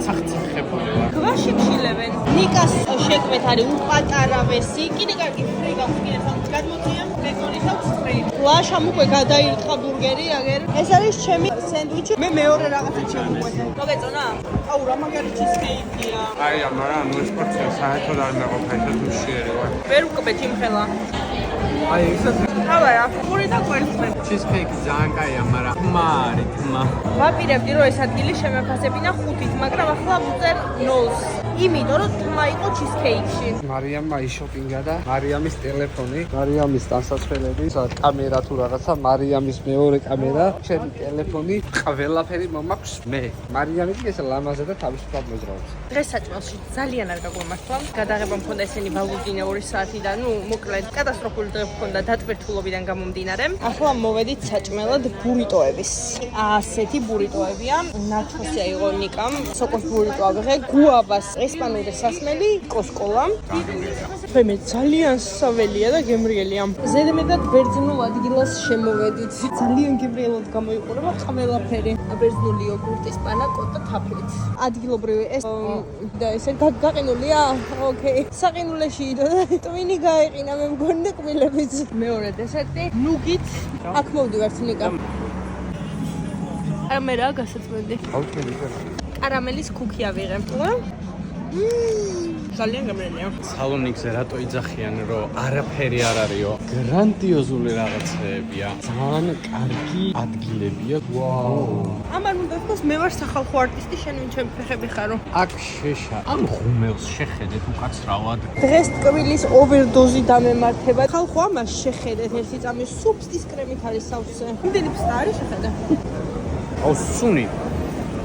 გასახციხებული ვარ. გვაში გშილებენ. ნიკას შეკვეთ არის უპატარა ვესი. კიდე კარგი ფრი გაგვიგია სამს გადმოწია. ბეკონის აქვს ფრი. ლაშამ უკვე გადაირყა ბურგერი აგერ. ეს არის ჩემი სენდვიჩი. მე მეორე რაღაცა შემოგვეძე. მოგეწონა? აუ რა მაგარი ჩიზკეიკია. აი, მაგრამ ანუ ეს პორცია საერთოდ არ მეყოფა, ისე თუშიერი ვარ. ვერ ვკბეთ იმხელა. აი, ისეთ თავია, პური და კვერცხები. ჩიზკეიკი ძალიან კაია, მაგრამ თმა არის, თმა. ვაპირებდი რომ ეს ადგილი შემეფასებინა 5-ით, მაგრამ ახლა ვუწერ 0-ს. იმიტომ რომ თმა იყო ჩიზკეიკში. მარიამმა იშოპინგა და მარიამის ტელეფონი, მარიამის ტანსაცმელები, კამერა თუ რაღაცა, მარიამის მეორე კამერა, ჩემი ტელეფონი, ყველაფერი მომაქვს მე. მარიამი კი ეს ლამაზე და თავისუფლად მოძრაობს. დღეს საჭმელში ძალიან არ გაგვემართლა. გადაღება მქონდა ესენი ვალუდინე 2 საათი და ნუ მოკლედ კატასტროფული დღე მქონდა დატვირთულობიდან გამომდინარე. ახლა მოვედით საჭმელად ბურიტოების. ასეთი ბურიტოებია. ნაჩოსია იყო ნიკამ, სოკოს ბურიტო აღიღე, გუავას ესპანური სასმელი, კოსკოლა. მე ძალიან საველია და გემრიელია. ზედმეტად ბერძნულ ადგილას შემოვედით. ძალიან გემრიელად გამოიყურება ყველაფერი. ბერძნული იოგურტის პანაკოტა თაფლით. ადგილობრივი ეს და ესე გაყინულია? ოკეი. საყინულეში იდო და ტვინი გაეყინა მე მგონი და კბილებიც. მეორე დესერტი ნუგით. აქ მოვდივართ ნიკა. არა მე რა გასაწმენდი. აუჩენი იქნება. კარამელის ქუქი ავიღე. ძალიან გემრიელია. სალონიკზე რატო იძახიან, რომ არაფერი არ არისო? გრანდიოზული რაღაცეებია. ძალიან კარგი ადგილებია. ვაუ. ამარ უნდა ვთქვას, მე ვარ სახალხო არტისტი, შენ ვინ ჩემი ფეხები ხარო. აქ შეშა. ამ ღუმელს შეხედეთ უკაცრავად. დღეს ტკბილის ოვერდოზი დამემართება. ხალხო ამას შეხედეთ ერთი წამის სუფსტის კრემით არის სავსე. იმდენი ფსტა არის შეხედე. აუ სუნი.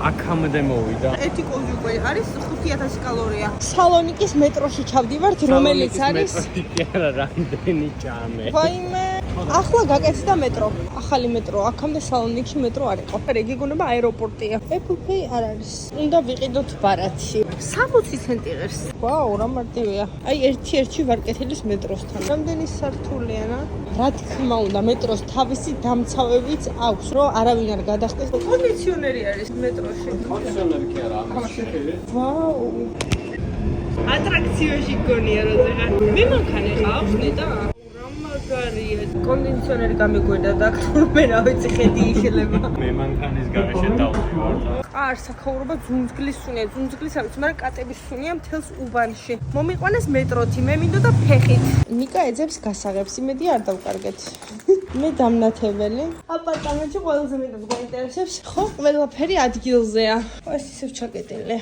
აქამდე მოვიდა. ერთი კოზი უკვე არის 5000 კალორია. სალონიკის მეტროში ჩავდივართ, რომელიც არის მეტრი არა რამდენი ჭამე. ვაიმე. ახლა გაკეთდა მეტრო. ახალი მეტრო. აქამდე სალონიკში მეტრო არ იყო. რეგიონება აეროპორტია. Apple Pay არ არის. უნდა ვიყიდოთ ბარათი. 60 ცენტი ღირს. ვაუ, რა მარტივია. აი ერთ-ერთი ვარკეთილის მეტროსთან. რამდენი სართულია რა? რა თქმა უნდა, მეტროს თავისი დამცავებიც აქვს, რომ არავინ არ გადახდეს. კონდიციონერი არის მეტროში. კონდიციონერი კი არა, ამას შეხედე. ვაუ. ატრაქციაში გონია რა ზეღა. მე მანქანა ყავს ნეტა. რა მაგარია. კონდიციონერი გამიგვერდა და მე რა ვიცი ხედი იშლება. მე მანქანის გარეშე დავდივარ. არ საქაურობა ძუნძგლის სუნია, ძუნძგლის არის, მაგრამ კატების სუნია მთელს უბანში. მომიყვანეს მეტროთი, მე მინდოდა ფეხით. ნიკა ეძებს გასაღებს, იმედი არ დავკარგეთ. მე დამნათებელი. აპარტამენტში ყველაზე მეტად გვაინტერესებს, ხო, ყველაფერი ადგილზეა. ეს ისევ ჩაკეტილი.